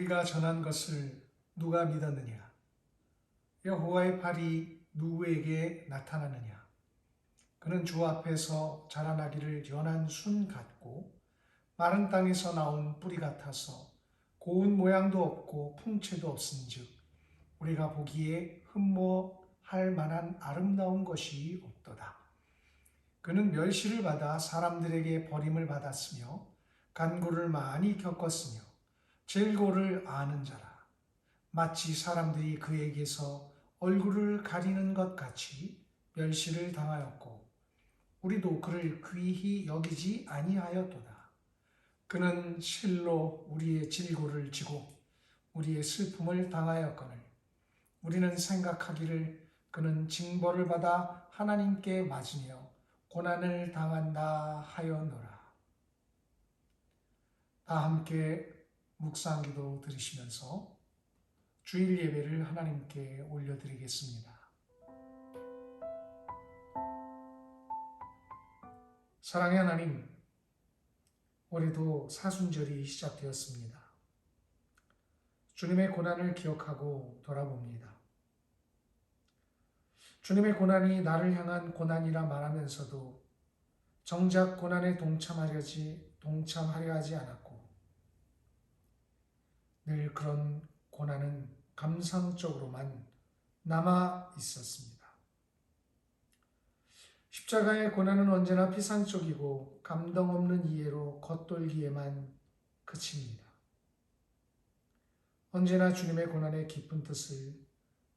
우리가 전한 것을 누가 믿었느냐? 여호와의 팔이 누구에게 나타나느냐? 그는 주 앞에서 자라나기를 연한 순 같고 마른 땅에서 나온 뿌리 같아서 고운 모양도 없고 풍채도 없은즉 우리가 보기에 흠모할 만한 아름다운 것이 없도다. 그는 멸시를 받아 사람들에게 버림을 받았으며 간고를 많이 겪었으며 질고를 아는 자라. 마치 사람들이 그에게서 얼굴을 가리는 것 같이 멸시를 당하였고 우리도 그를 귀히 여기지 아니하였도다. 그는 실로 우리의 질고를 지고 우리의 슬픔을 당하였거늘 우리는 생각하기를 그는 징벌을 받아 하나님께 맞으며 고난을 당한다 하였노라. 다 함께 묵상기도 들으시면서 주일 예배를 하나님께 올려드리겠습니다. 사랑의 하나님, 올해도 사순절이 시작되었습니다. 주님의 고난을 기억하고 돌아봅니다. 주님의 고난이 나를 향한 고난이라 말하면서도 정작 고난에 동참하려 하지 않았고 늘 그런 고난은 감상적으로만 남아 있었습니다. 십자가의 고난은 언제나 피상적이고 감동 없는 이해로 겉돌기에만 그칩니다. 언제나 주님의 고난의 깊은 뜻을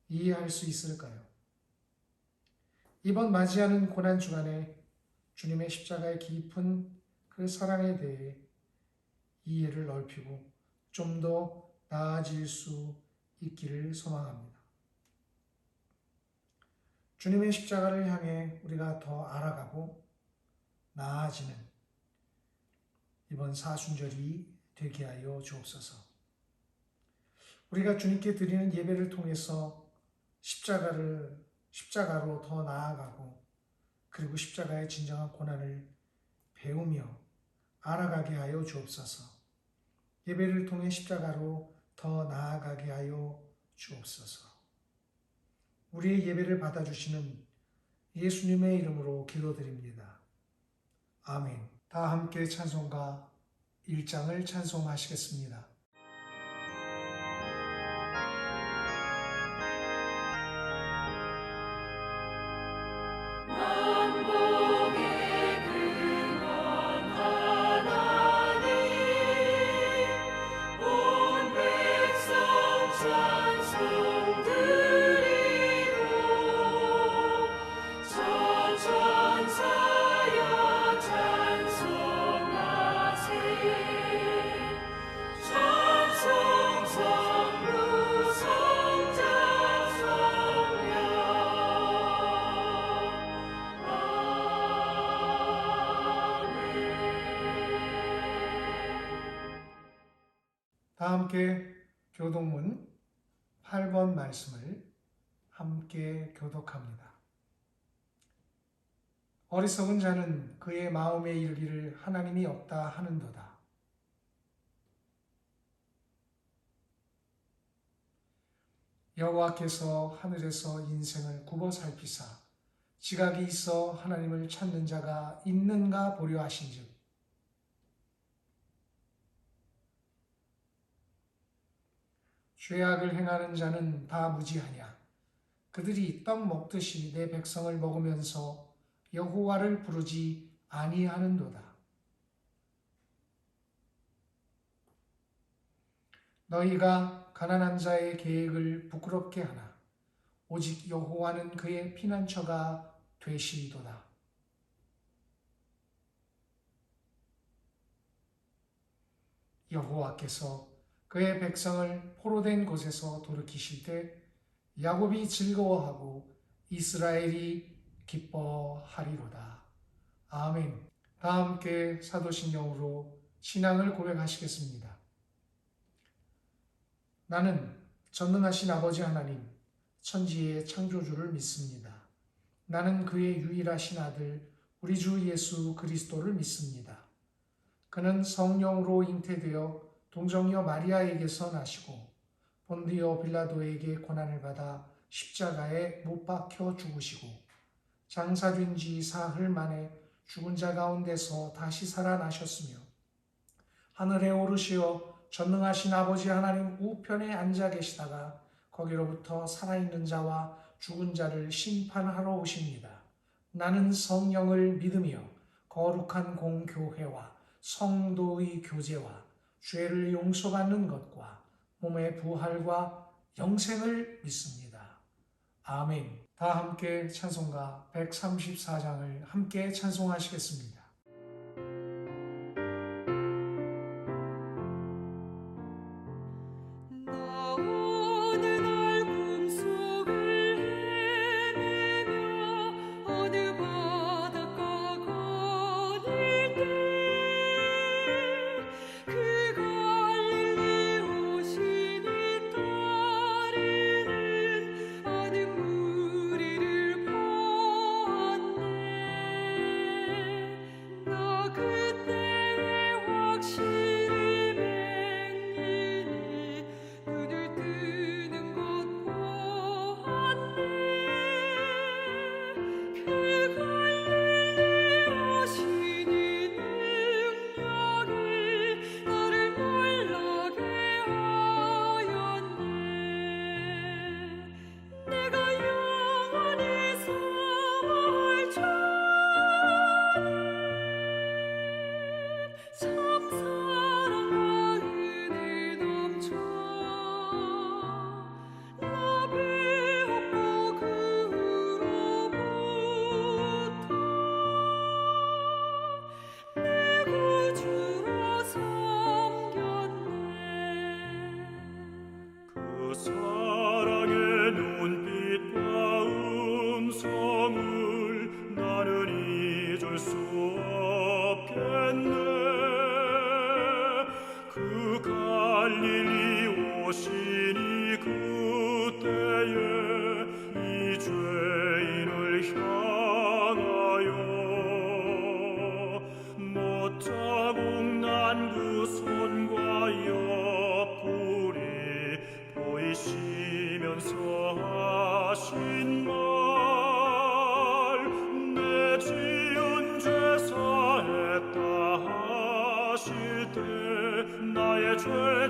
이해할 수 있을까요? 이번 맞이하는 고난 주간에 주님의 십자가의 깊은 그 사랑에 대해 이해를 넓히고 좀 더 나아질 수 있기를 소망합니다. 주님의 십자가를 향해 우리가 더 알아가고 나아지는 이번 사순절이 되게 하여 주옵소서. 우리가 주님께 드리는 예배를 통해서 십자가로 더 나아가고 그리고 십자가의 진정한 고난을 배우며 알아가게 하여 주옵소서. 예배를 통해 십자가로 더 나아가게 하여 주옵소서. 우리의 예배를 받아주시는 예수님의 이름으로 기도드립니다. 아멘. 다 함께 찬송가 1장을 찬송하시겠습니다. 다 함께 교독문 8번 말씀을 함께 교독합니다. 어리석은 자는 그의 마음에 이르기를 하나님이 없다 하는도다. 여호와께서 하늘에서 인생을 굽어 살피사 지각이 있어 하나님을 찾는 자가 있는가 보려 하신즉 죄악을 행하는 자는 다 무지하냐. 그들이 떡 먹듯이 내 백성을 먹으면서 여호와를 부르지 아니하는도다. 너희가 가난한 자의 계획을 부끄럽게 하나 오직 여호와는 그의 피난처가 되시리도다. 여호와께서 그의 백성을 포로된 곳에서 돌이키실 때 야곱이 즐거워하고 이스라엘이 기뻐하리로다. 아멘. 다 함께 사도신경으로 신앙을 고백하시겠습니다. 나는 전능하신 아버지 하나님, 천지의 창조주를 믿습니다. 나는 그의 유일하신 아들 우리 주 예수 그리스도를 믿습니다. 그는 성령으로 잉태되어 동정녀 마리아에게서 나시고 본디오 빌라도에게 고난을 받아 십자가에 못 박혀 죽으시고 장사된 지 사흘 만에 죽은 자 가운데서 다시 살아나셨으며 하늘에 오르시어 전능하신 아버지 하나님 우편에 앉아 계시다가 거기로부터 살아있는 자와 죽은 자를 심판하러 오십니다. 나는 성령을 믿으며 거룩한 공교회와 성도의 교제와 죄를 용서받는 것과 몸의 부활과 영생을 믿습니다. 아멘. 다 함께 찬송가 134장을 함께 찬송하시겠습니다.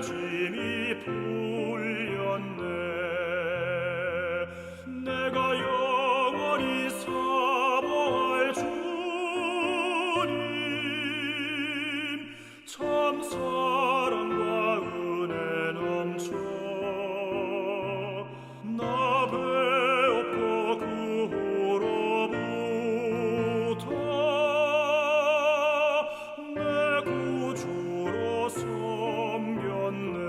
죄짐이 풀렸네. 내가 영원히 사모할 주님, 참 사랑과 은혜 넘쳐 나 배웠고 그 후로부터 내 구주로 섬겼네.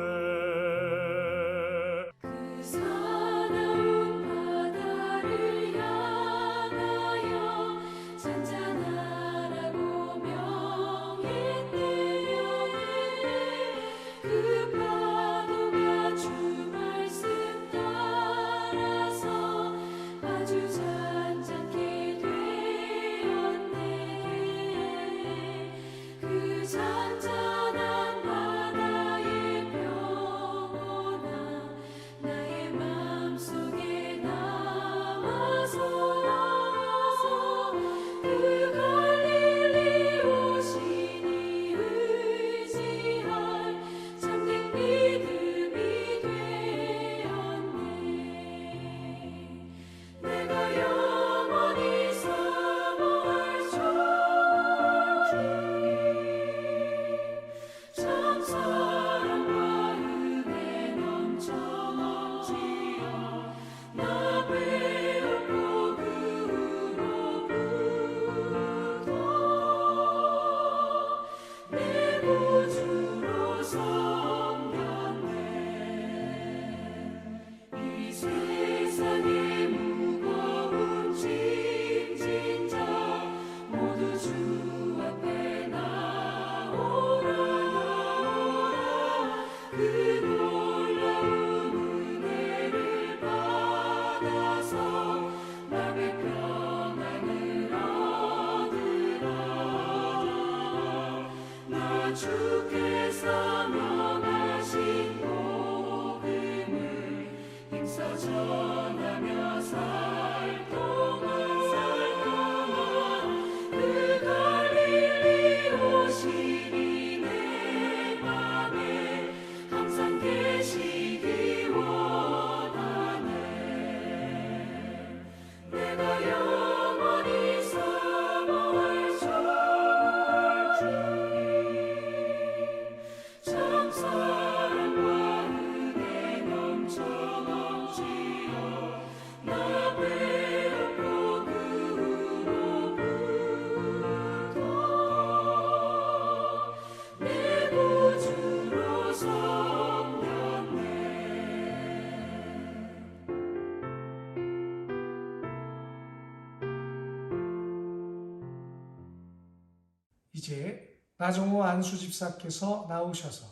이제 나종호 안수집사께서 나오셔서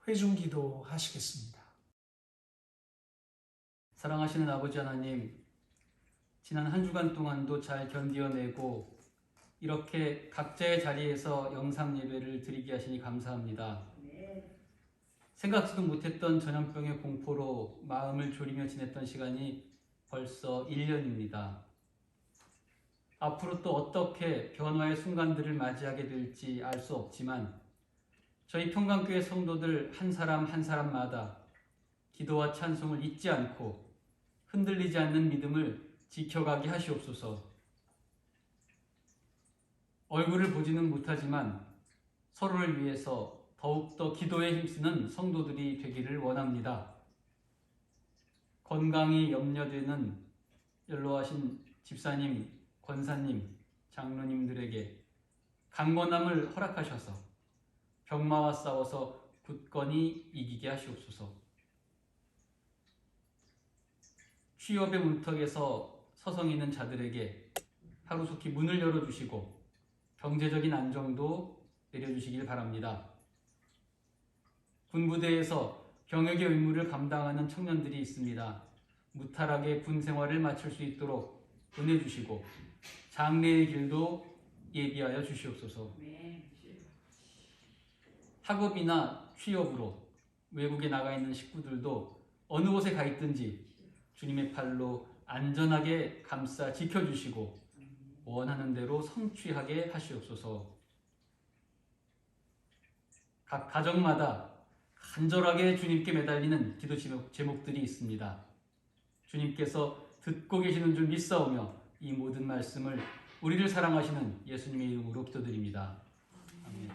회중기도 하시겠습니다. 사랑하시는 아버지 하나님, 지난 한 주간 동안도 잘 견디어내고 이렇게 각자의 자리에서 영상 예배를 드리게 하시니 감사합니다. 생각지도 못했던 전염병의 공포로 마음을 졸이며 지냈던 시간이 벌써 1년입니다. 앞으로 또 어떻게 변화의 순간들을 맞이하게 될지 알 수 없지만 저희 평강교회 성도들 한 사람 한 사람마다 기도와 찬송을 잊지 않고 흔들리지 않는 믿음을 지켜가게 하시옵소서. 얼굴을 보지는 못하지만 서로를 위해서 더욱더 기도에 힘쓰는 성도들이 되기를 원합니다. 건강이 염려되는 연로하신 집사님, 권사님, 장로님들에게 강건함을 허락하셔서 병마와 싸워서 굳건히 이기게 하시옵소서. 취업의 문턱에서 서성이는 자들에게 하루속히 문을 열어주시고 경제적인 안정도 내려주시길 바랍니다. 군부대에서 병역의 의무를 감당하는 청년들이 있습니다. 무탈하게 군 생활을 마칠 수 있도록 은혜 주시고 장래의 길도 예비하여 주시옵소서. 학업이나 취업으로 외국에 나가 있는 식구들도 어느 곳에 가 있든지 주님의 팔로 안전하게 감싸 지켜주시고 원하는 대로 성취하게 하시옵소서. 각 가정마다 간절하게 주님께 매달리는 기도 제목들이 있습니다. 주님께서 듣고 계시는 줄 믿사오며 이 모든 말씀을 우리를 사랑하시는 예수님의 이름으로 기도드립니다. 아멘.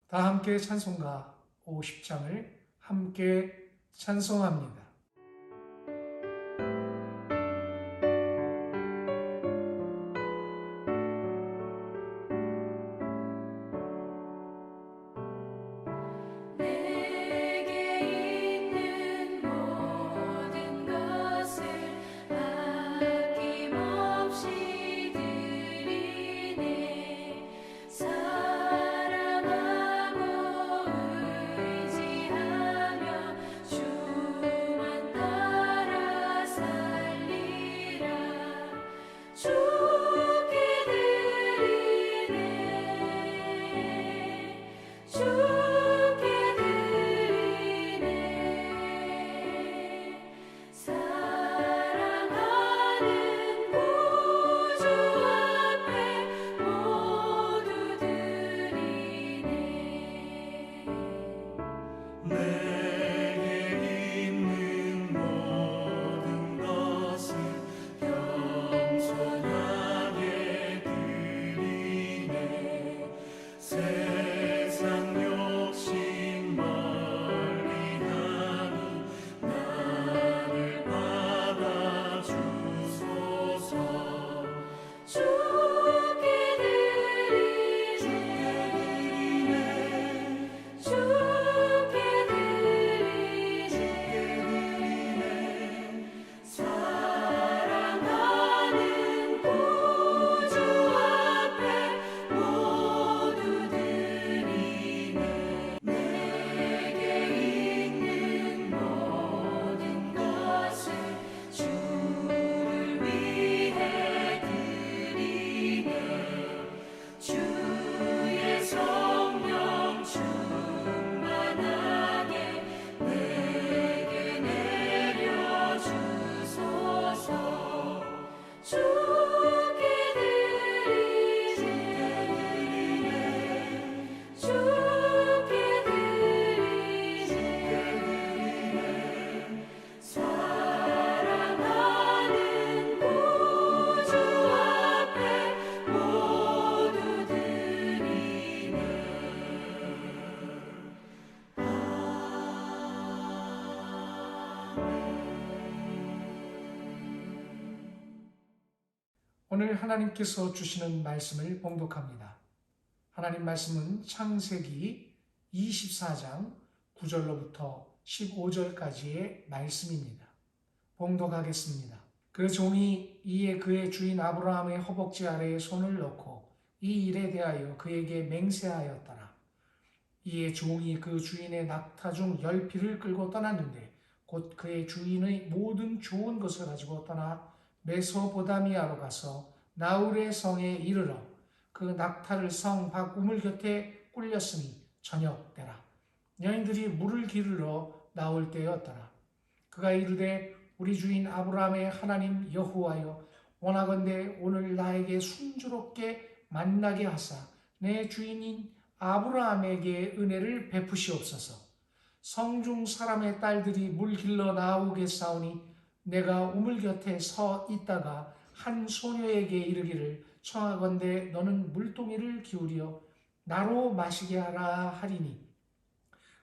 다 함께 찬송가 50장을 함께 찬송합니다. 사랑하고 의지하며 주 오늘 하나님께서 주시는 말씀을 봉독합니다. 하나님 말씀은 창세기 24장 9절로부터 15절까지의 말씀입니다. 봉독하겠습니다. 그 종이 이에 그의 주인 아브라함의 허벅지 아래에 손을 넣고 이 일에 대하여 그에게 맹세하였더라. 이에 종이 그 주인의 낙타 중 10피를 끌고 떠났는데 곧 그의 주인의 모든 좋은 것을 가지고 떠나 메소포다미아로 가서 나홀의 성에 이르러 그 낙타를 성 밖 우물 곁에 꿀렸으니 저녁 때라. 여인들이 물을 기르러 나올 때였더라. 그가 이르되 우리 주인 아브라함의 하나님 여호와여, 원하건대 오늘 나에게 순조롭게 만나게 하사 내 주인인 아브라함에게 은혜를 베푸시옵소서. 성중 사람의 딸들이 물 길러 나오겠사오니 내가 우물 곁에 서 있다가 한 소녀에게 이르기를 청하건대 너는 물동이를 기울여 나로 마시게 하라 하리니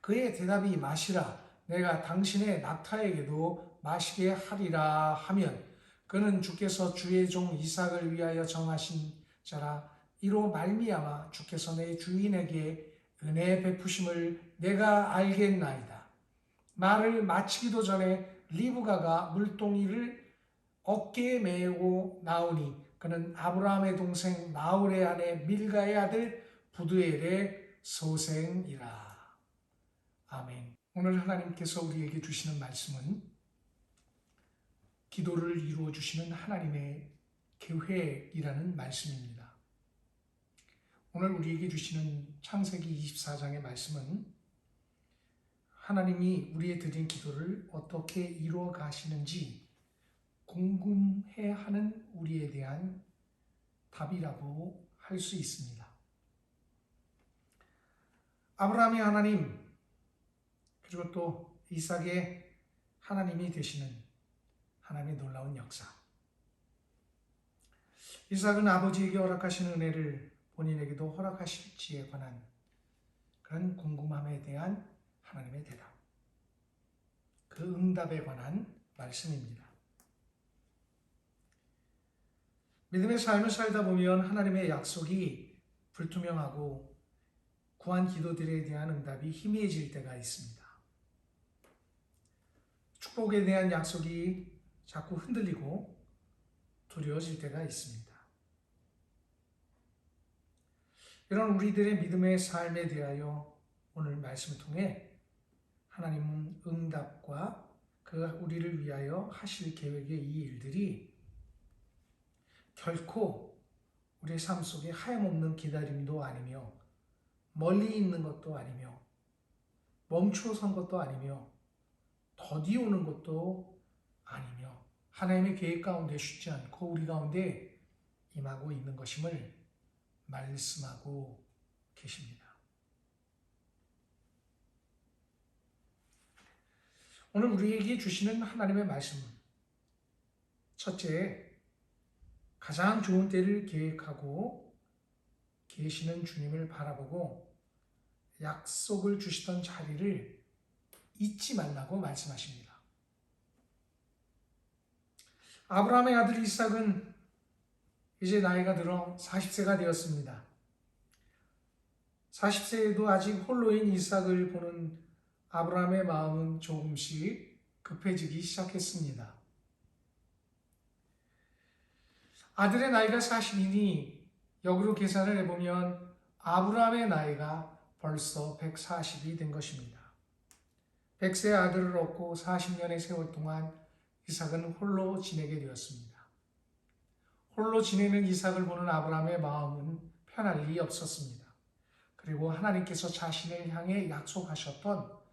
그의 대답이 마시라 내가 당신의 낙타에게도 마시게 하리라 하면 그는 주께서 주의 종 이삭을 위하여 정하신 자라. 이로 말미암아 주께서 내 주인에게 은혜 베푸심을 내가 알겠나이다. 말을 마치기도 전에 리브가가 물동이를 어깨에 메고 나오니 그는 아브라함의 동생 나홀의 아내 밀가의 아들 부두엘의 소생이라. 아멘. 오늘 하나님께서 우리에게 주시는 말씀은 기도를 이루어 주시는 하나님의 계획이라는 말씀입니다. 오늘 우리에게 주시는 창세기 24장의 말씀은 하나님이 우리의 드린 기도를 어떻게 이루어 가시는지 궁금해하는 우리에 대한 답이라고 할 수 있습니다. 아브라함의 하나님, 그리고 또 이삭의 하나님이 되시는 하나님의 놀라운 역사. 이삭은 아버지에게 허락하신 은혜를 본인에게도 허락하실지에 관한 그런 궁금함에 대한 하나님의 대답. 그 응답에 관한 말씀입니다. 믿음의 삶을 살다 보면 하나님의 약속이 불투명하고 구한 기도들에 대한 응답이 희미해질 때가 있습니다. 축복에 대한 약속이 자꾸 흔들리고 두려워질 때가 있습니다. 이런 우리들의 믿음의 삶에 대하여 오늘 말씀을 통해 하나님은 응답과 그 우리를 위하여 하실 계획의 이 일들이 결코 우리의 삶 속에 하염없는 기다림도 아니며 멀리 있는 것도 아니며 멈추어선 것도 아니며 더디 오는 것도 아니며 하나님의 계획 가운데 쉽지 않고 우리 가운데 임하고 있는 것임을 말씀하고 계십니다. 오늘 우리에게 주시는 하나님의 말씀은 첫째, 가장 좋은 때를 계획하고 계시는 주님을 바라보고 약속을 주시던 자리를 잊지 말라고 말씀하십니다. 아브라함의 아들 이삭은 이제 나이가 들어 40세가 되었습니다. 40세에도 아직 홀로인 이삭을 보는 아브라함의 마음은 조금씩 급해지기 시작했습니다. 아들의 나이가 40이니 역으로 계산을 해보면 아브라함의 나이가 벌써 140이 된 것입니다. 100세의 아들을 얻고 40년의 세월 동안 이삭은 홀로 지내게 되었습니다. 홀로 지내는 이삭을 보는 아브라함의 마음은 편할 리 없었습니다. 그리고 하나님께서 자신을 향해 약속하셨던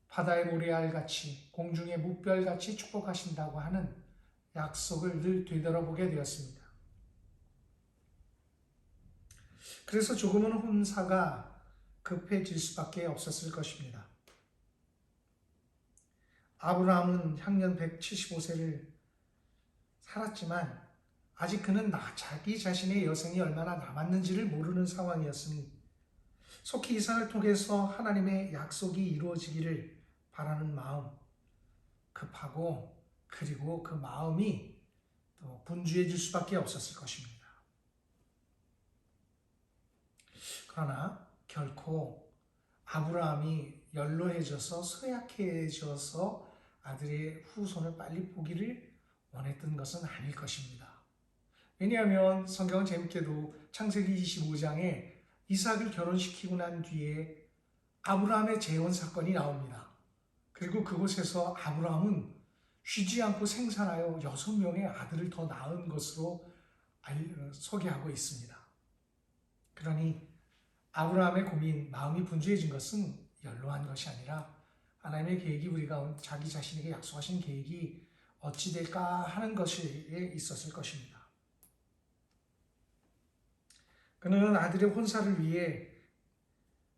바다의 모래알같이 공중의 뭇별같이 축복하신다고 하는 약속을 늘 되돌아보게 되었습니다. 그래서 조금은 혼사가 급해질 수밖에 없었을 것입니다. 아브라함은 향년 175세를 살았지만 아직 그는 자기 자신의 여생이 얼마나 남았는지를 모르는 상황이었으니 속히 이삭을 통해서 하나님의 약속이 이루어지기를 바라는 마음, 급하고 그리고 그 마음이 또 또 분주해질 수밖에 없었을 것입니다. 그러나 결코 아브라함이 연로해져서 쇠약해져서 아들의 후손을 빨리 보기를 원했던 것은 아닐 것입니다. 왜냐하면 성경은 재밌게도 창세기 25장에 이삭을 결혼시키고 난 뒤에 아브라함의 재혼 사건이 나옵니다. 그리고 그곳에서 아브라함은 쉬지 않고 생산하여 6명의 아들을 더 낳은 것으로 소개하고 있습니다. 그러니 아브라함의 고민, 마음이 분주해진 것은 연로한 것이 아니라 하나님의 계획이 우리 가운데 자기 자신에게 약속하신 계획이 어찌 될까 하는 것에 있었을 것입니다. 그는 아들의 혼사를 위해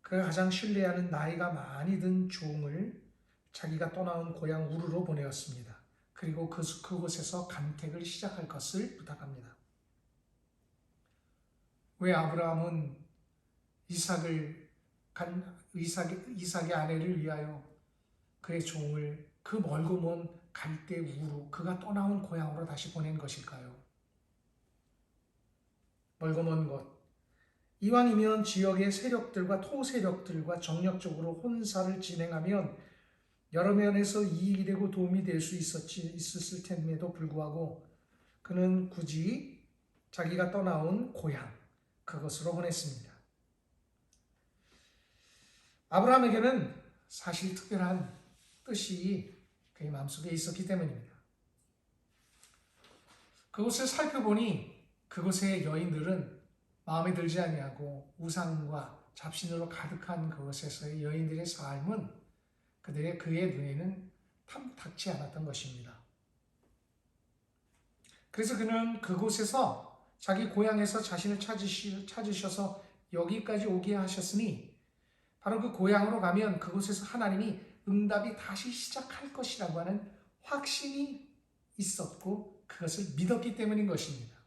그가 가장 신뢰하는 나이가 많이 든 종을 자기가 떠나온 고향 우르로 보내었습니다. 그리고 그곳에서 간택을 시작할 것을 부탁합니다. 왜 아브라함은 이삭의 아내를 위하여 그의 종을 그 멀고 먼 갈대 우르, 그가 떠나온 고향으로 다시 보낸 것일까요? 멀고 먼 곳. 이왕이면 지역의 세력들과 토세력들과 정력적으로 혼사를 진행하면 여러 면에서 이익이 되고 도움이 될 수 있었을 텐데도 불구하고 그는 굳이 자기가 떠나온 고향, 그것으로 보냈습니다. 아브라함에게는 사실 특별한 뜻이 그의 마음속에 있었기 때문입니다. 그곳을 살펴보니 그곳의 여인들은 마음에 들지 아니하고 우상과 잡신으로 가득한 그곳에서의 여인들의 삶은 그의 눈에는 탐탁치 않았던 것입니다. 그래서 그는 그곳에서 자기 고향에서 자신을 찾으셔서 여기까지 오게 하셨으니 바로 그 고향으로 가면 그곳에서 하나님이 응답이 다시 시작할 것이라고 하는 확신이 있었고 그것을 믿었기 때문인 것입니다.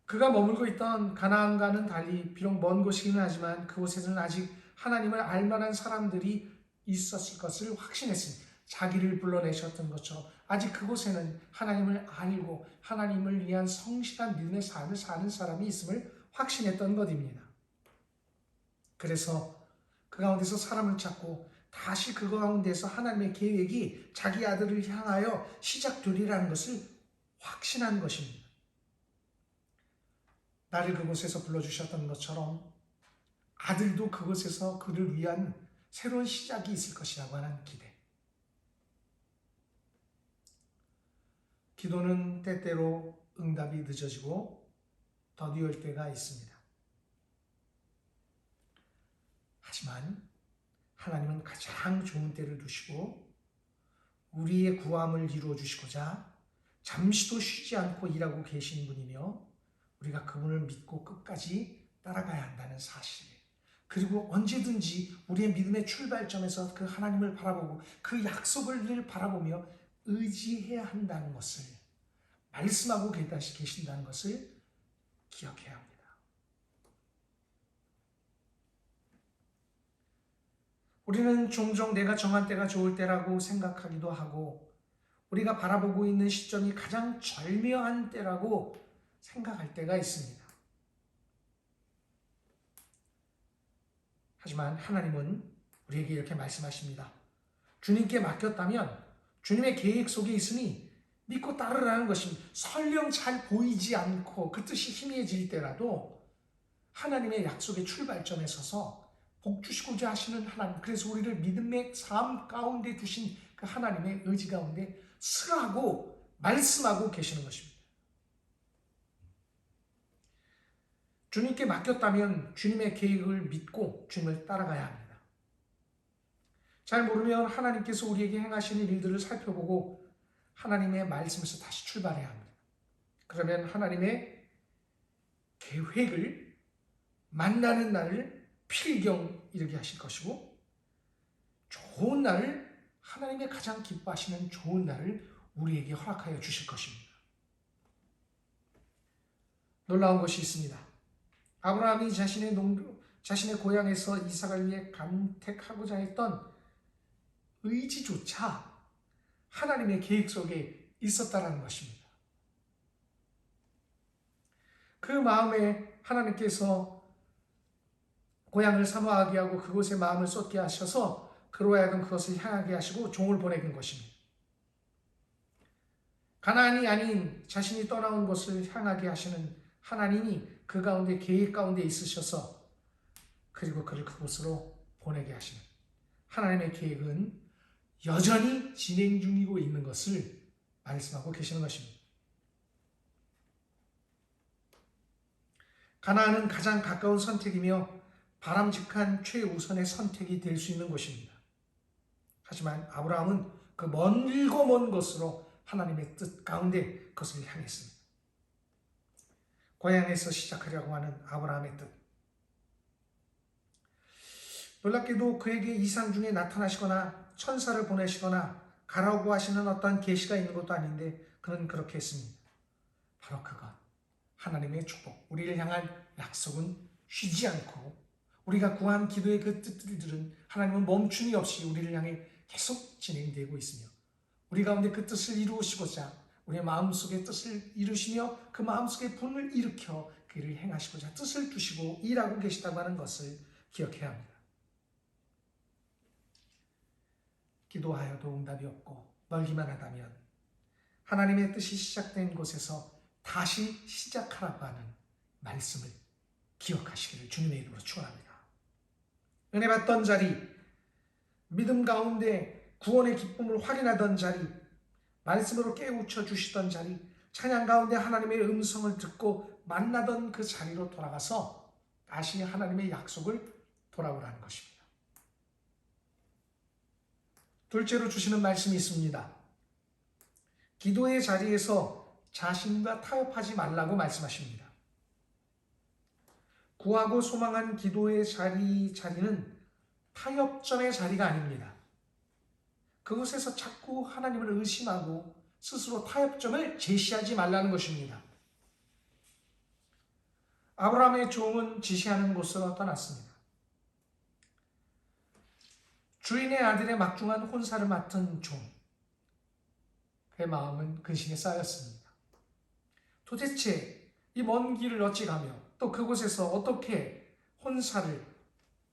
그가 머물고 있던 가나안과는 달리 비록 먼 곳이긴 하지만 그곳에서는 아직 하나님을 알만한 사람들이 있었을 것을 확신했습니다. 자기를 불러내셨던 것처럼 아직 그곳에는 하나님을 알고 하나님을 위한 성실한 믿음의 삶을 사는 사람이 있음을 확신했던 것입니다. 그래서 그 가운데서 사람을 찾고 다시 그 가운데서 하나님의 계획이 자기 아들을 향하여 시작되리라는 것을 확신한 것입니다. 나를 그곳에서 불러주셨던 것처럼 아들도 그곳에서 그를 위한 새로운 시작이 있을 것이라고 하는 기대. 기도는 때때로 응답이 늦어지고 더디올 때가 있습니다. 하지만 하나님은 가장 좋은 때를 두시고 우리의 구함을 이루어 주시고자 잠시도 쉬지 않고 일하고 계신 분이며 우리가 그분을 믿고 끝까지 따라가야 한다는 사실, 그리고 언제든지 우리의 믿음의 출발점에서 그 하나님을 바라보고 그 약속을 늘 바라보며 의지해야 한다는 것을 말씀하고 계신다는 것을 기억해야 합니다. 우리는 종종 내가 정한 때가 좋을 때라고 생각하기도 하고 우리가 바라보고 있는 시점이 가장 절묘한 때라고 생각할 때가 있습니다. 하지만 하나님은 우리에게 이렇게 말씀하십니다. 주님께 맡겼다면 주님의 계획 속에 있으니 믿고 따르라는 것입니다. 설령 잘 보이지 않고 그 뜻이 희미해질 때라도 하나님의 약속의 출발점에 서서 복 주시고자 하시는 하나님, 그래서 우리를 믿음의 삶 가운데 두신 그 하나님의 의지 가운데 쓰라고 말씀하고 계시는 것입니다. 주님께 맡겼다면 주님의 계획을 믿고 주님을 따라가야 합니다. 잘 모르면 하나님께서 우리에게 행하시는 일들을 살펴보고 하나님의 말씀에서 다시 출발해야 합니다. 그러면 하나님의 계획을 만나는 날을 필경 이르게 하실 것이고 좋은 날을, 하나님의 가장 기뻐하시는 좋은 날을 우리에게 허락하여 주실 것입니다. 놀라운 것이 있습니다. 아브라함이 자신의 고향에서 이삭을 위해 간택하고자 했던 의지조차 하나님의 계획 속에 있었다는 것입니다. 그 마음에 하나님께서 고향을 사모하게 하고 그곳에 마음을 쏟게 하셔서 그로 하여금 그것을 향하게 하시고 종을 보내는 것입니다. 가나안이 아닌 자신이 떠나온 곳을 향하게 하시는 하나님이 그 가운데 계획 가운데 있으셔서 그리고 그를 그곳으로 보내게 하시는 하나님의 계획은 여전히 진행 중이고 있는 것을 말씀하고 계시는 것입니다. 가나안은 가장 가까운 선택이며 바람직한 최우선의 선택이 될 수 있는 곳입니다. 하지만 아브라함은 그 멀고 먼 곳으로 하나님의 뜻 가운데 그것을 향했습니다. 고향에서 시작하려고 하는 아브라함의 뜻. 놀랍게도 그에게 이상 중에 나타나시거나 천사를 보내시거나 가라고 하시는 어떠한 계시가 있는 것도 아닌데 그는 그렇게 했습니다. 바로 그것, 하나님의 축복, 우리를 향한 약속은 쉬지 않고 우리가 구한 기도의 그 뜻들은 하나님은 멈춤이 없이 우리를 향해 계속 진행되고 있으며 우리 가운데 그 뜻을 이루시고자 우리의 마음속에 뜻을 이루시며 그 마음속에 분을 일으켜 그 일을 행하시고자 뜻을 두시고 일하고 계시다고 하는 것을 기억해야 합니다. 기도하여도 응답이 없고 멀기만 하다면 하나님의 뜻이 시작된 곳에서 다시 시작하라고 하는 말씀을 기억하시기를 주님의 이름으로 축원합니다. 은혜 받던 자리, 믿음 가운데 구원의 기쁨을 확인하던 자리, 말씀으로 깨우쳐 주시던 자리, 찬양 가운데 하나님의 음성을 듣고 만나던 그 자리로 돌아가서 다시 하나님의 약속을 돌아오라는 것입니다. 둘째로 주시는 말씀이 있습니다. 기도의 자리에서 자신과 타협하지 말라고 말씀하십니다. 구하고 소망한 기도의 자리는 타협점의 자리가 아닙니다. 그곳에서 자꾸 하나님을 의심하고 스스로 타협점을 제시하지 말라는 것입니다. 아브라함의 종은 지시하는 곳으로 떠났습니다. 주인의 아들의 막중한 혼사를 맡은 종, 그의 마음은 근심에 쌓였습니다. 도대체 이 먼 길을 어찌 가며 또 그곳에서 어떻게 혼사를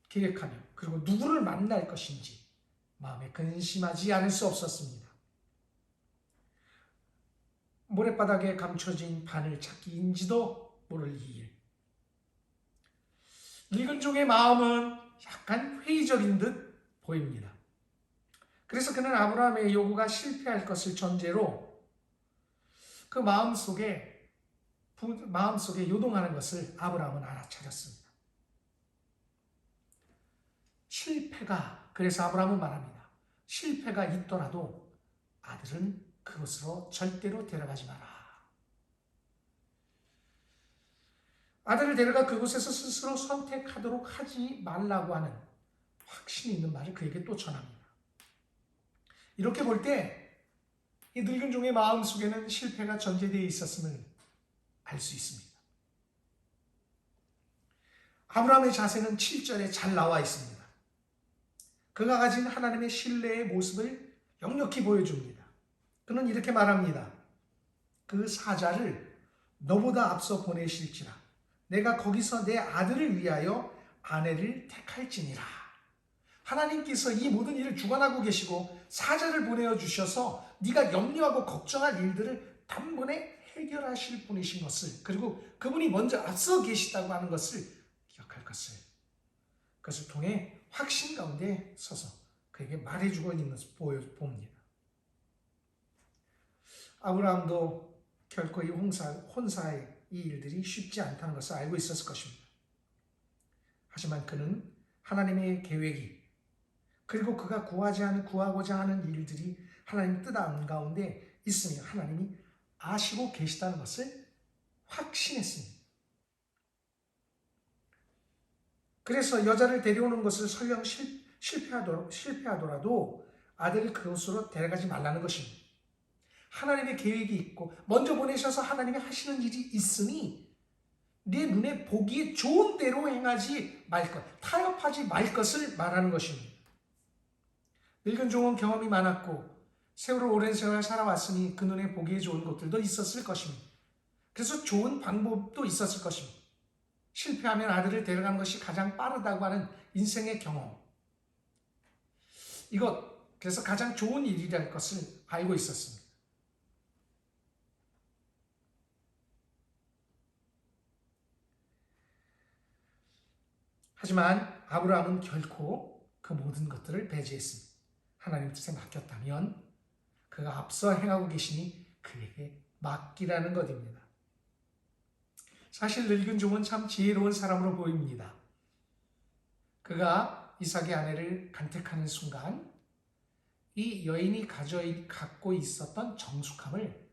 계획하며 그리고 누구를 만날 것인지 마음에 근심하지 않을 수 없었습니다. 모래바닥에 감춰진 바늘 찾기인지도 모를 이 일. 늙은 종의 마음은 약간 회의적인 듯 보입니다. 그래서 그는 아브라함의 요구가 실패할 것을 전제로 그 마음속에 요동하는 것을 아브라함은 알아차렸습니다. 그래서 아브라함은 말합니다. 실패가 있더라도 아들은 그곳으로 절대로 데려가지 마라. 아들을 데려가 그곳에서 스스로 선택하도록 하지 말라고 하는 확신이 있는 말을 그에게 또 전합니다. 이렇게 볼 때 이 늙은 종의 마음속에는 실패가 전제되어 있었음을 알 수 있습니다. 아브라함의 자세는 7절에 잘 나와 있습니다. 그가 가진 하나님의 신뢰의 모습을 역력히 보여줍니다. 그는 이렇게 말합니다. 그 사자를 너보다 앞서 보내실지라 내가 거기서 내 아들을 위하여 아내를 택할지니라. 하나님께서 이 모든 일을 주관하고 계시고 사자를 보내어 주셔서 네가 염려하고 걱정할 일들을 단번에 해결하실 분이신 것을, 그리고 그분이 먼저 앞서 계시다고 하는 것을 기억할 것을, 그것을 통해 확신 가운데 서서 그에게 말해주고 있는 것을 봅니다. 아브라함도 결코 이 혼사의 이 일들이 쉽지 않다는 것을 알고 있었을 것입니다. 하지만 그는 하나님의 계획이, 그리고 그가 구하고자 하는 일들이 하나님 뜻 가운데 있으며 하나님이 아시고 계시다는 것을 확신했습니다. 그래서 여자를 데려오는 것을 설령 실패하더라도 아들을 그곳으로 데려가지 말라는 것입니다. 하나님의 계획이 있고 먼저 보내셔서 하나님이 하시는 일이 있으니 네 눈에 보기에 좋은 대로 행하지 말 것, 타협하지 말 것을 말하는 것입니다. 늙은 종은 경험이 많았고 세월을 오랜 세월 살아왔으니 그 눈에 보기에 좋은 것들도 있었을 것입니다. 그래서 좋은 방법도 있었을 것입니다. 실패하면 아들을 데려가는 것이 가장 빠르다고 하는 인생의 경험. 그래서 가장 좋은 일이라는 것을 알고 있었습니다. 하지만 아브라함은 결코 그 모든 것들을 배제했습니다. 하나님 뜻에 맡겼다면 그가 앞서 행하고 계시니 그에게 맡기라는 것입니다. 사실 늙은 종은 참 지혜로운 사람으로 보입니다. 그가 이삭의 아내를 간택하는 순간 이 여인이 갖고 있었던 정숙함을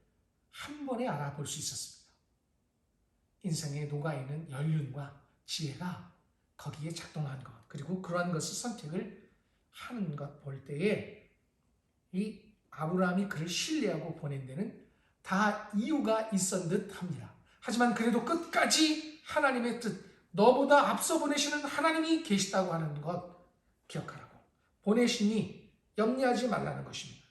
한 번에 알아볼 수 있었습니다. 인생에 녹아있는 연륜과 지혜가 거기에 작동한 것, 그리고 그러한 것을 선택을 하는 것 볼 때에 이 아브라함이 그를 신뢰하고 보낸 데는 다 이유가 있었던 듯 합니다. 하지만 그래도 끝까지 하나님의 뜻, 너보다 앞서 보내시는 하나님이 계시다고 하는 것 기억하라고. 보내시니 염려하지 말라는 것입니다.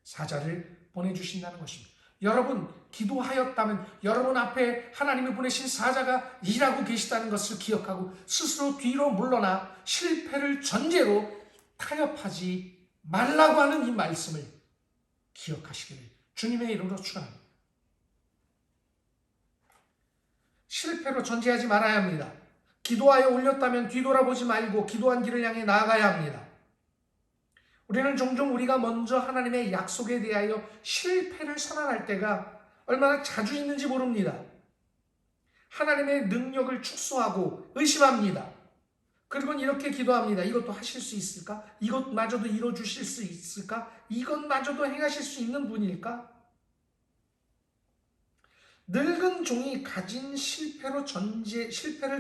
사자를 보내주신다는 것입니다. 여러분 기도하였다면 여러분 앞에 하나님이 보내신 사자가 일하고 계시다는 것을 기억하고 스스로 뒤로 물러나 실패를 전제로 타협하지 말라고 하는 이 말씀을 기억하시기를 주님의 이름으로 축원합니다. 실패로 전제하지 말아야 합니다. 기도하여 올렸다면 뒤돌아보지 말고 기도한 길을 향해 나아가야 합니다. 우리는 종종 우리가 먼저 하나님의 약속에 대하여 실패를 선언할 때가 얼마나 자주 있는지 모릅니다. 하나님의 능력을 축소하고 의심합니다. 그리고 이렇게 기도합니다. 이것도 하실 수 있을까? 이것마저도 이뤄주실 수 있을까? 이것마저도 행하실 수 있는 분일까? 늙은 종이 가진 실패를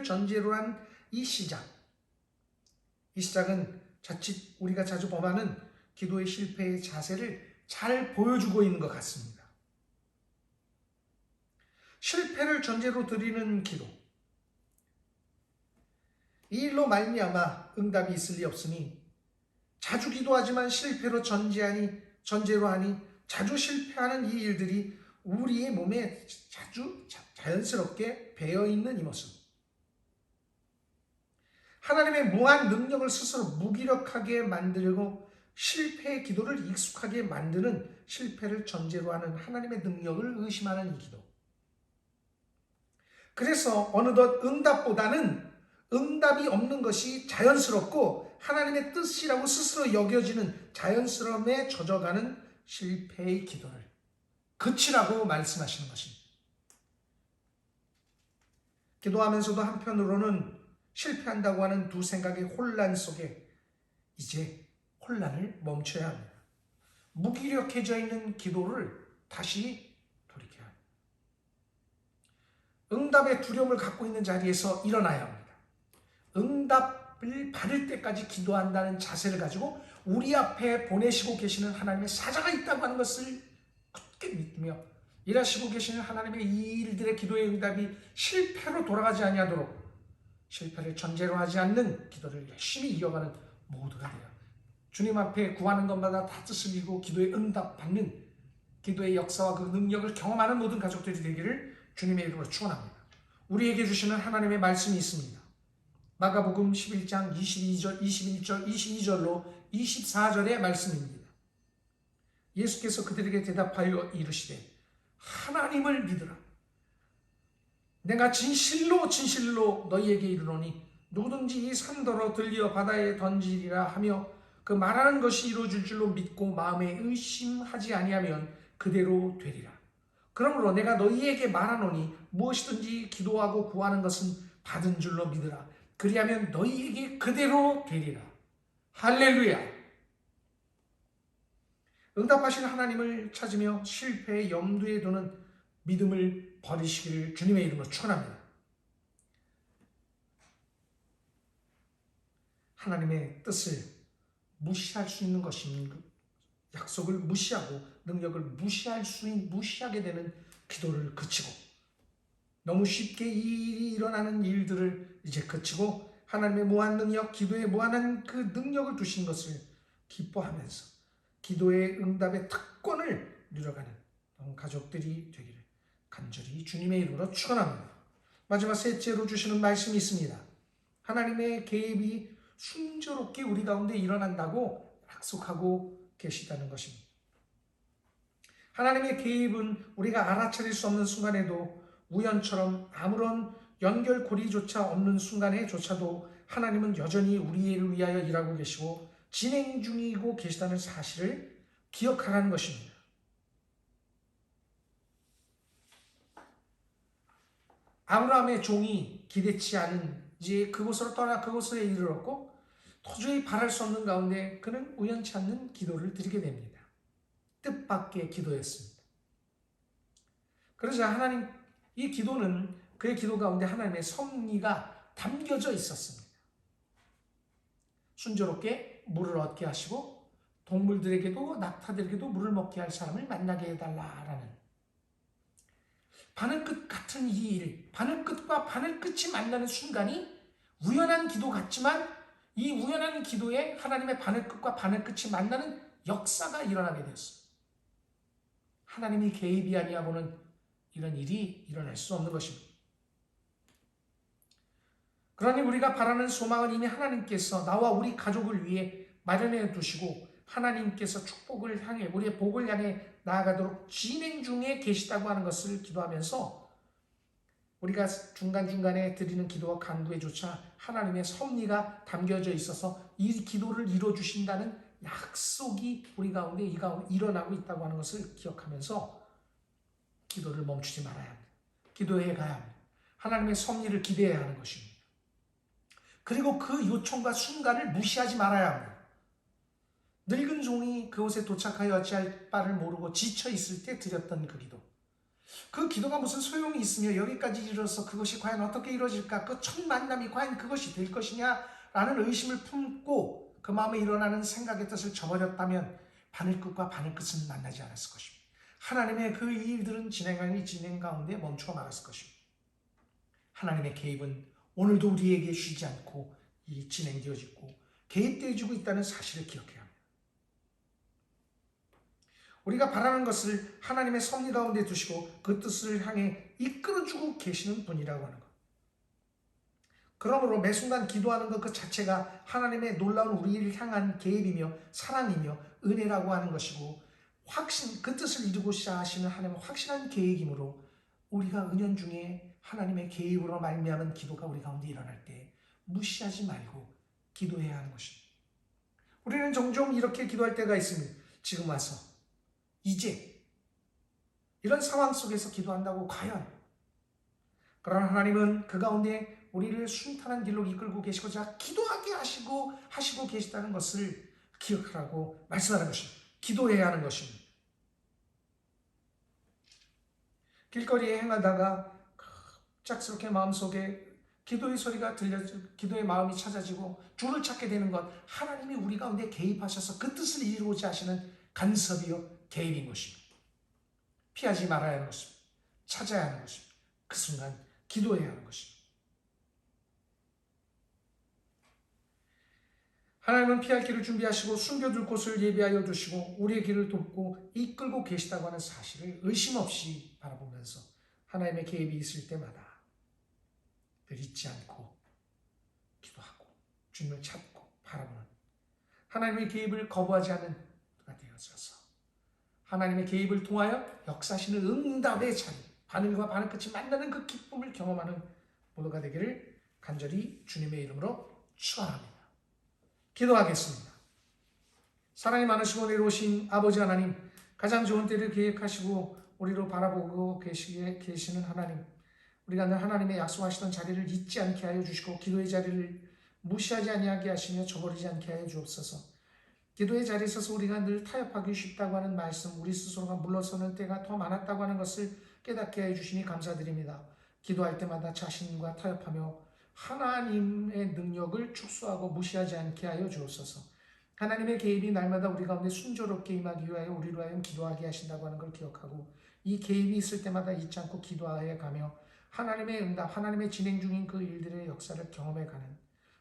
전제로 한 이 시작. 이 시작은 자칫 우리가 자주 범하는 기도의 실패의 자세를 잘 보여주고 있는 것 같습니다. 실패를 전제로 드리는 기도. 이 일로 말미암아 응답이 있을 리 없으니 자주 기도하지만 실패로 전제로 하니 자주 실패하는 이 일들이 우리의 몸에 자주 자연스럽게 배어있는 이 모습. 하나님의 무한 능력을 스스로 무기력하게 만들고 실패의 기도를 익숙하게 만드는 실패를 전제로 하는 하나님의 능력을 의심하는 이 기도. 그래서 어느덧 응답보다는 응답이 없는 것이 자연스럽고 하나님의 뜻이라고 스스로 여겨지는 자연스러움에 젖어가는 실패의 기도를 그치라고 말씀하시는 것입니다. 기도하면서도 한편으로는 실패한다고 하는 두 생각의 혼란 속에 이제 혼란을 멈춰야 합니다. 무기력해져 있는 기도를 다시 돌이켜야 합니다. 응답의 두려움을 갖고 있는 자리에서 일어나야 합니다. 응답을 받을 때까지 기도한다는 자세를 가지고 우리 앞에 보내시고 계시는 하나님의 사자가 있다고 하는 것을 굳게 믿으며 일하시고 계시는 하나님의 이 일들의 기도의 응답이 실패로 돌아가지 아니하도록 실패를 전제로 하지 않는 기도를 열심히 이어가는 모두가 돼요. 주님 앞에 구하는 것마다 다 뜻을 이루고 기도의 응답 받는 기도의 역사와 그 능력을 경험하는 모든 가족들이 되기를 주님의 이름으로 축원합니다. 우리에게 주시는 하나님의 말씀이 있습니다. 마가복음 11장 21절, 22절로 24절의 말씀입니다. 예수께서 그들에게 대답하여 이르시되 하나님을 믿으라. 내가 진실로 너희에게 이르노니 누구든지 이 산더러 들려 바다에 던지리라 하며 그 말하는 것이 이루어질 줄로 믿고 마음에 의심하지 아니하면 그대로 되리라. 그러므로 내가 너희에게 말하노니 무엇이든지 기도하고 구하는 것은 받은 줄로 믿으라. 그리하면 너희에게 그대로 되리라. 할렐루야. 응답하신 하나님을 찾으며 실패의 염두에 두는 믿음을 버리시기를 주님의 이름으로 축원합니다. 하나님의 뜻을 무시할 수 있는 것입니다. 약속을 무시하고 능력을 무시하게 되는 기도를 그치고 너무 쉽게 이 일이 일어나는 일들을 이제 그치고 하나님의 무한 능력, 기도에 무한한 그 능력을 두신 것을 기뻐하면서 기도의 응답의 특권을 누려가는 가족들이 되기를 간절히 주님의 이름으로 축원합니다. 마지막 셋째로 주시는 말씀이 있습니다. 하나님의 개입이 순조롭게 우리 가운데 일어난다고 약속하고 계시다는 것입니다. 하나님의 개입은 우리가 알아차릴 수 없는 순간에도 우연처럼 아무런 연결고리조차 없는 순간에조차도 하나님은 여전히 우리를 위하여 일하고 계시고 진행 중이고 계시다는 사실을 기억하라는 것입니다. 아브라함의 종이 기대치 않은 이제 그곳으로 떠나 그곳에 이르렀고 도저히 바랄 수 없는 가운데 그는 우연치 않는 기도를 드리게 됩니다. 뜻밖의 기도였습니다. 그러자 하나님, 이 기도는 그의 기도 가운데 하나님의 섭리가 담겨져 있었습니다. 순조롭게 물을 얻게 하시고 동물들에게도 낙타들에게도 물을 먹게 할 사람을 만나게 해달라라는 바늘끝 같은 이 일, 바늘끝과 바늘끝이 만나는 순간이 우연한 기도 같지만 이 우연한 기도에 하나님의 바늘끝과 바늘끝이 만나는 역사가 일어나게 되었습니다. 하나님이 개입이 아니하고는 이런 일이 일어날 수 없는 것입니다. 그러니 우리가 바라는 소망은 이미 하나님께서 나와 우리 가족을 위해 마련해 두시고 하나님께서 축복을 향해 우리의 복을 향해 나아가도록 진행 중에 계시다고 하는 것을 기도하면서 우리가 중간중간에 드리는 기도와 간구에조차 하나님의 섭리가 담겨져 있어서 이 기도를 이루어주신다는 약속이 우리 가운데 일어나고 있다고 하는 것을 기억하면서 기도를 멈추지 말아야 합니다. 기도해 가야 합니다. 하나님의 섭리를 기대해야 하는 것입니다. 그리고 그 요청과 순간을 무시하지 말아야 합니다. 늙은 종이 그곳에 도착하여 어찌할 바를 모르고 지쳐 있을 때 드렸던 그 기도. 그 기도가 무슨 소용이 있으며 여기까지 이르러서 그것이 과연 어떻게 이루어질까? 그 첫 만남이 과연 그것이 될 것이냐라는 의심을 품고 그 마음에 일어나는 생각의 뜻을 저버렸다면 바늘끝과 바늘끝은 만나지 않았을 것입니다. 하나님의 그 일들은 진행 가운데 멈추어 말았을 것입니다. 하나님의 개입은 오늘도 우리에게 쉬지 않고 진행되어지고 개입되어지고 있다는 사실을 기억해야 합니다. 우리가 바라는 것을 하나님의 섭리 가운데 두시고 그 뜻을 향해 이끌어주고 계시는 분이라고 하는 것. 그러므로 매 순간 기도하는 것 그 자체가 하나님의 놀라운 우리를 향한 개입이며 사랑이며 은혜라고 하는 것이고 그 뜻을 이루고자 하시는 하나님의 확실한 계획이므로 우리가 은연중에 하나님의 개입으로 말미암은 기도가 우리 가운데 일어날 때 무시하지 말고 기도해야 하는 것입니다. 우리는 종종 이렇게 기도할 때가 있습니다. 지금 와서 이제 이런 상황 속에서 기도한다고 과연 그러나 하나님은 그 가운데 우리를 순탄한 길로 이끌고 계시고자 기도하게 하시고 계시다는 것을 기억하라고 말씀하는 것입니다. 기도해야 하는 것입니다. 길거리에 행하다가 갑작스럽게 마음속에 기도의 소리가 기도의 마음이 찾아지고 주를 찾게 되는 것, 하나님이 우리 가운데 개입하셔서 그 뜻을 이루고자 하시는 간섭이요 개입인 것입니다. 피하지 말아야 하는 것입니다. 찾아야 하는 것입니다. 그 순간 기도해야 하는 것입니다. 하나님은 피할 길을 준비하시고 숨겨둘 곳을 예비하여 두시고 우리의 길을 돕고 이끌고 계시다고 하는 사실을 의심 없이 바라보면서 하나님의 개입이 있을 때마다 늘 잊지 않고 기도하고 주님을 찾고 바라보는 하나님의 개입을 거부하지 않는 우리가 되어져서 하나님의 개입을 통하여 역사하시는 응답의 자리, 바늘과 바늘끝이 만나는 그 기쁨을 경험하는 모두가 되기를 간절히 주님의 이름으로 축원합니다. 기도하겠습니다. 사랑이 많으시고 내려오신 아버지 하나님, 가장 좋은 때를 계획하시고 우리로 바라보고 계시는 하나님, 우리가 늘 하나님의 약속하시던 자리를 잊지 않게 하여 주시고 기도의 자리를 무시하지 아니하게 하시며 저버리지 않게 하여 주옵소서. 기도의 자리에 있어서 우리가 늘 타협하기 쉽다고 하는 말씀, 우리 스스로가 물러서는 때가 더 많았다고 하는 것을 깨닫게 해 주시니 감사드립니다. 기도할 때마다 자신과 타협하며 하나님의 능력을 축소하고 무시하지 않게 하여 주옵소서. 하나님의 개입이 날마다 우리 가운데 순조롭게 임하기 위하여 우리로 하여금 기도하게 하신다고 하는 걸 기억하고 이 개입이 있을 때마다 잊지 않고 기도하여 가며 하나님의 응답, 하나님의 진행 중인 그 일들의 역사를 경험해 가는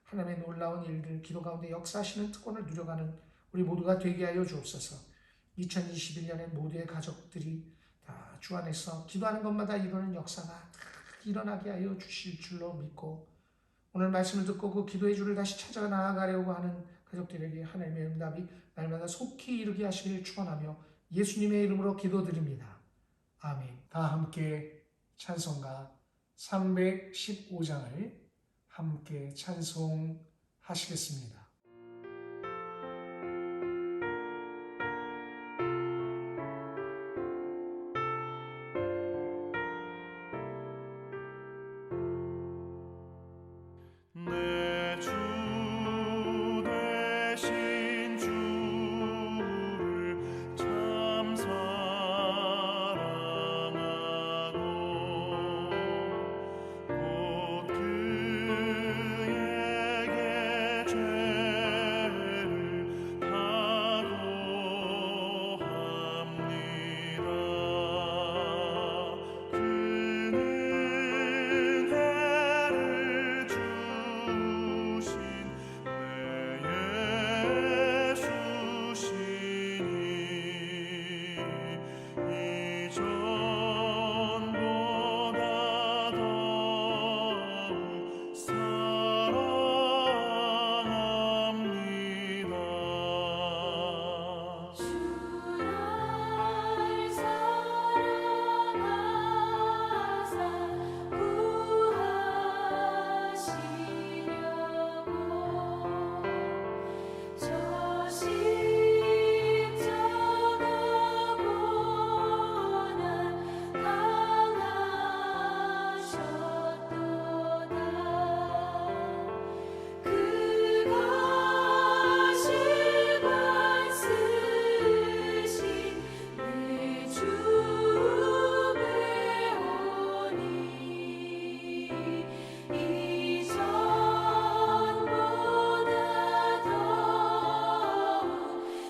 하나님의 놀라운 일들, 기도 가운데 역사하시는 특권을 누려가는 우리 모두가 되게 하여 주옵소서. 2021년에 모두의 가족들이 다 주 안에서 기도하는 것마다 이루는 역사가 다 일어나게 하여 주실 줄로 믿고, 오늘 말씀을 듣고 그 기도의 줄을 다시 찾아 나아가려고 하는 가족들에게 하나님의 응답이 날마다 속히 이루게 하시길 축원하며 예수님의 이름으로 기도드립니다. 아멘. 다 함께 찬송가 315장을 함께 찬송하시겠습니다. 내 주 대신 주를 참 사랑하고 곧 그에게 죄를 다고합니다. 그는 해를 주신 내 예수시니 이전보다 더욱 사랑합니다. 주를 사랑하사 구하시려고 저 십자가 고난 당하셨도다. 그가 실관 쓰신 내 주 배우니 이전보다 더욱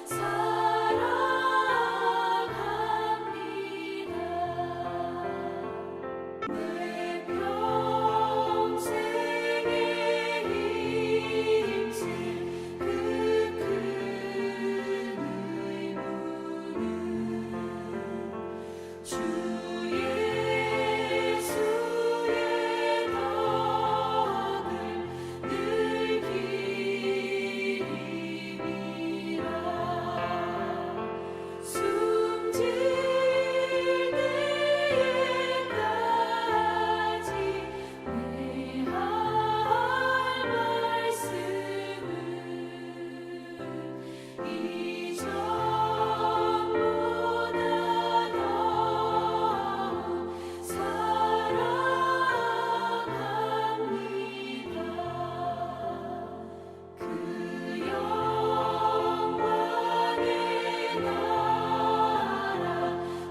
사랑합니다. 내 평생에 힘쓸 그 큰 의무는 주 예수의 덕을 늘 기림이라. 숨질 때에까지 내 할 말씀은 이전보다 더욱 사랑합니다. 그 영광의 나라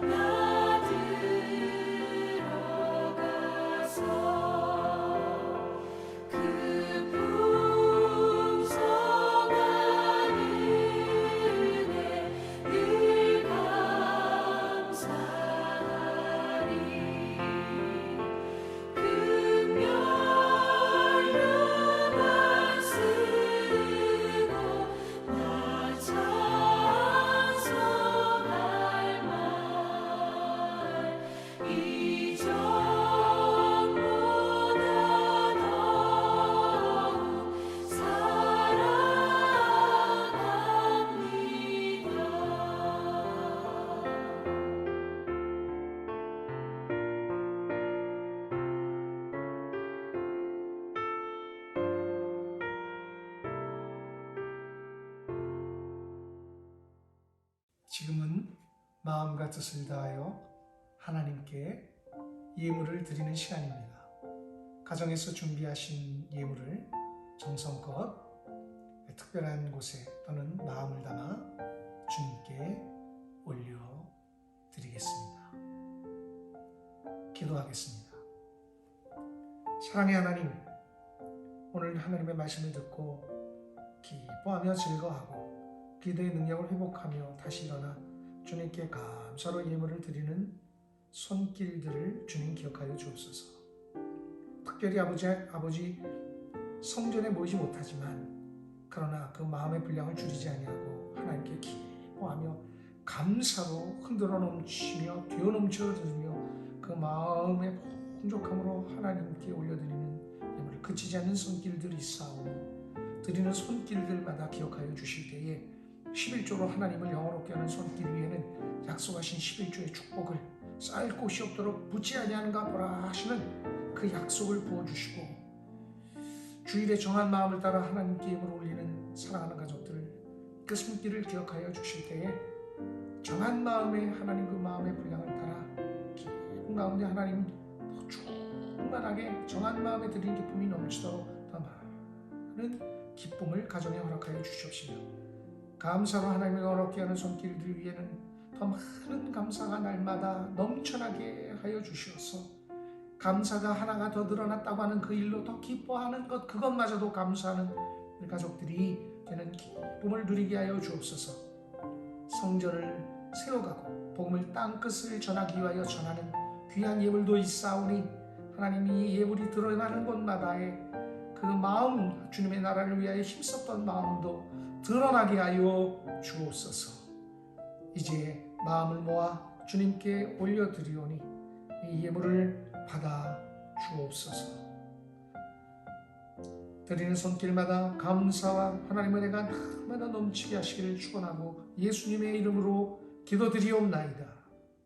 나 들어가서 그 풍성한 은혜 늘 감사하리. 금멸류관 쓰고 나 찬송할 말 이전보다 더욱 지금은 마음과 뜻을 다하여 하나님께 예물을 드리는 시간입니다. 가정에서 준비하신 예물을 정성껏 특별한 곳에 또는 마음을 담아 주님께 올려드리겠습니다. 기도하겠습니다. 사랑의 하나님, 오늘 하나님의 말씀을 듣고 기뻐하며 즐거워하고 기도의 능력을 회복하며 다시 일어나 주님께 감사로 예물을 드리는 손길들을 주님 기억하여 주옵소서. 특별히 아버지 성전에 모이지 못하지만 그러나 그 마음의 분량을 줄이지 아니하고 하나님께 기뻐하며 감사로 흔들어 넘치며 되어넘쳐들며 그 마음의 풍족함으로 하나님께 올려드리는 예물을 그치지 않는 손길들이 있사오니 드리는 손길들마다 기억하여 주실 때에 11조로 하나님을 영원롭게 하는 손길 위에는 약속하신 11조의 축복을 쌓일 곳이 없도록 붙지 아니하는가 보라 하시는 그 약속을 부어주시고, 주일에 정한 마음을 따라 하나님께 예물을 올리는 사랑하는 가족들을 그 손길을 기억하여 주실 때에 정한 마음에 하나님 그 마음의 분량을 따라 기쁨 가운데 하나님 더 충만하게 정한 마음에 드린 기쁨이 넘치도록 더 많은 기쁨을 가정에 허락하여 주시옵시며, 감사로 하나님을 영원롭게 하는 손길들 위에는 더 많은 감사가 날마다 넘쳐나게 하여 주시옵소서. 감사가 하나가 더 늘어났다고 하는 그 일로 더 기뻐하는 것, 그것마저도 감사하는 우리 가족들이 되는 기쁨을 누리게 하여 주옵소서. 성전을 세워가고 복음을 땅끝을 전하기 위하여 전하는 귀한 예물도 있사오니 하나님이 예물이 드러나는 곳마다의 그 마음, 주님의 나라를 위하여 힘썼던 마음도 드러나게 하여 주옵소서. 이제 마음을 모아 주님께 올려드리오니 이 예물을 받아 주옵소서. 드리는 손길마다 감사와 하나님의 은혜가 날마다 넘치게 하시기를 축원하고 예수님의 이름으로 기도드리옵나이다.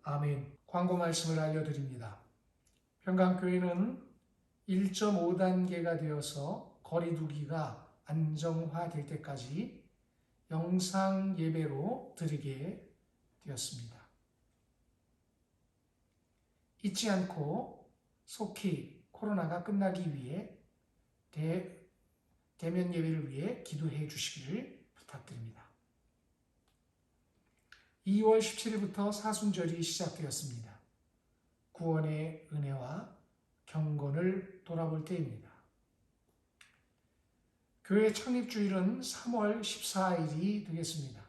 아멘. 광고 말씀을 알려드립니다. 평강교회는 1.5단계가 되어서 거리두기가 안정화될 때까지 영상 예배로 드리게 되었습니다. 잊지 않고 속히 코로나가 끝나기 위해 대면 예배를 위해 기도해 주시기를 부탁드립니다. 2월 17일부터 사순절이 시작되었습니다. 구원의 은혜와 경건을 돌아볼 때입니다. 교회 창립주일은 3월 14일이 되겠습니다.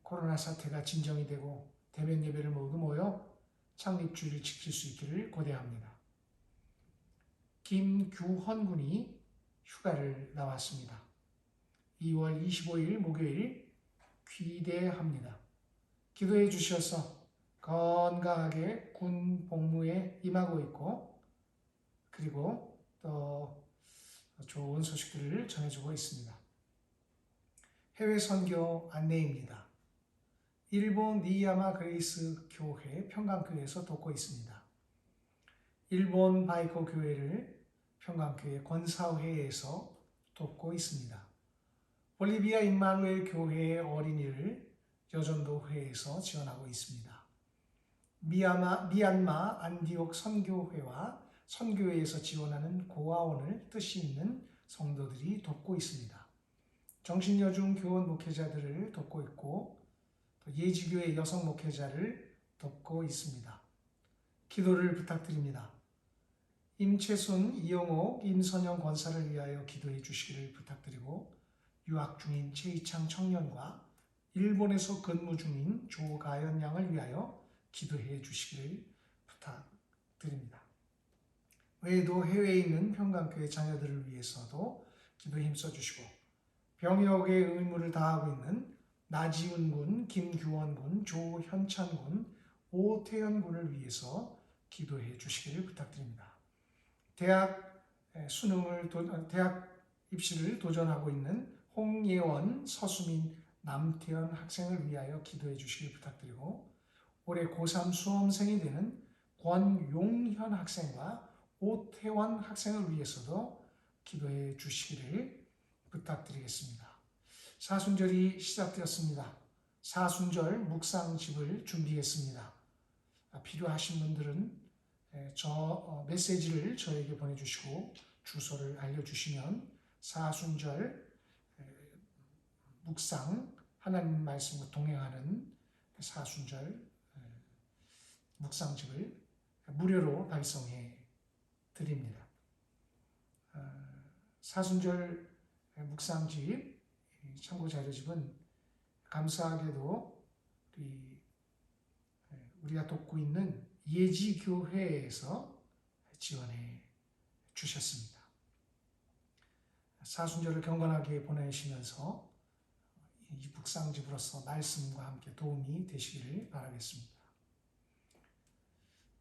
코로나 사태가 진정이 되고 대면 예배를 모두 모여 창립주일을 지킬 수 있기를 고대합니다. 김규헌 군이 휴가를 나왔습니다. 2월 25일 목요일 귀대합니다. 기도해 주셔서 건강하게 군 복무에 임하고 있고, 그리고 또 좋은 소식들을 전해주고 있습니다. 해외 선교 안내입니다. 일본 니야마 그레이스 교회 평강교회에서 돕고 있습니다. 일본 바이코 교회를 평강교회 권사회에서 돕고 있습니다. 볼리비아 임마누엘 교회의 어린이를 여전도회에서 지원하고 있습니다. 미얀마 안디옥 선교회와 선교회에서 지원하는 고아원을 뜻이 있는 성도들이 돕고 있습니다. 정신여중 교원 목회자들을 돕고 있고, 또 예지교회 여성 목회자를 돕고 있습니다. 기도를 부탁드립니다. 임채순, 이영옥, 임선영 권사를 위하여 기도해 주시기를 부탁드리고, 유학 중인 최희창 청년과 일본에서 근무 중인 조가연 양을 위하여 기도해 주시기를 부탁드립니다. 외에도 해외에 있는 평강교회 자녀들을 위해서도 기도에 힘써 주시고, 병역의 의무를 다하고 있는 나지훈 군, 김규원 군, 조현찬 군, 오태현 군을 위해서 기도해 주시기를 부탁드립니다. 대학 입시를 도전하고 있는 홍예원, 서수민, 남태현 학생을 위하여 기도해 주시길 부탁드리고, 올해 고3 수험생이 되는 권용현 학생과 오태원 학생을 위해서도 기도해 주시기를 부탁드리겠습니다. 사순절이 시작되었습니다. 사순절 묵상집을 준비했습니다. 필요하신 분들은 메시지를 저에게 보내주시고 주소를 알려주시면 사순절 묵상, 하나님 말씀과 동행하는 사순절 묵상집을 무료로 발송해 드립니다. 사순절 묵상집 참고자료집은 감사하게도 우리가 돕고 있는 예지교회에서 지원해 주셨습니다. 사순절을 경건하게 보내시면서 이 묵상집으로서 말씀과 함께 도움이 되시기를 바라겠습니다.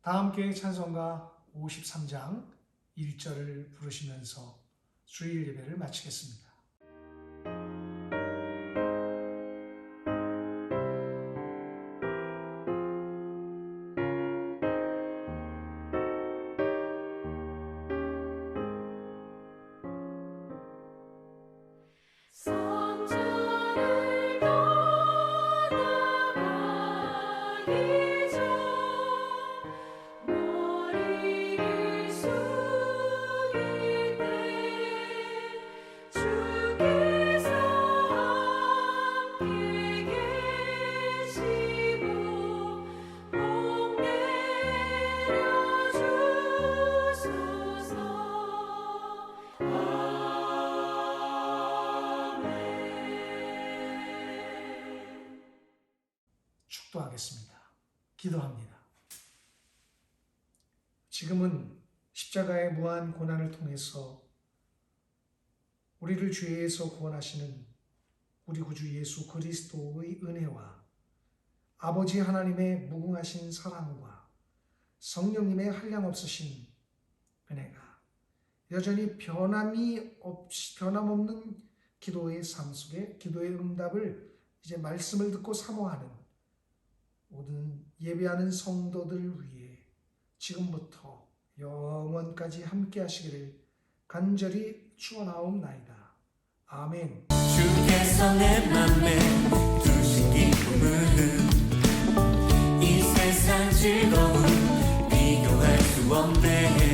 다음 교회 찬송가 53장 1절을 부르시면서 주일 예배를 마치겠습니다. 성전을 떠나가기 전 머리를 숙일 때 주께서 함께 계시고 복 내려주소서. 축도하겠습니다. 기도합니다. 지금은 십자가의 무한 고난을 통해서 우리를 죄에서 구원하시는 우리 구주 예수 그리스도의 은혜와 아버지 하나님의 무궁하신 사랑과 성령님의 한량없으신 은혜가 여전히 변함없는 기도의 삶 속에 기도의 응답을 이제 말씀을 듣고 사모하는 모든 예배하는 성도들 위해 지금부터 영원까지 함께 하시기를 간절히 축원하옵나이다. 아멘. 주께서 내 맘에 두신 기쁨은 이 세상 즐거움 비교할 수 없네.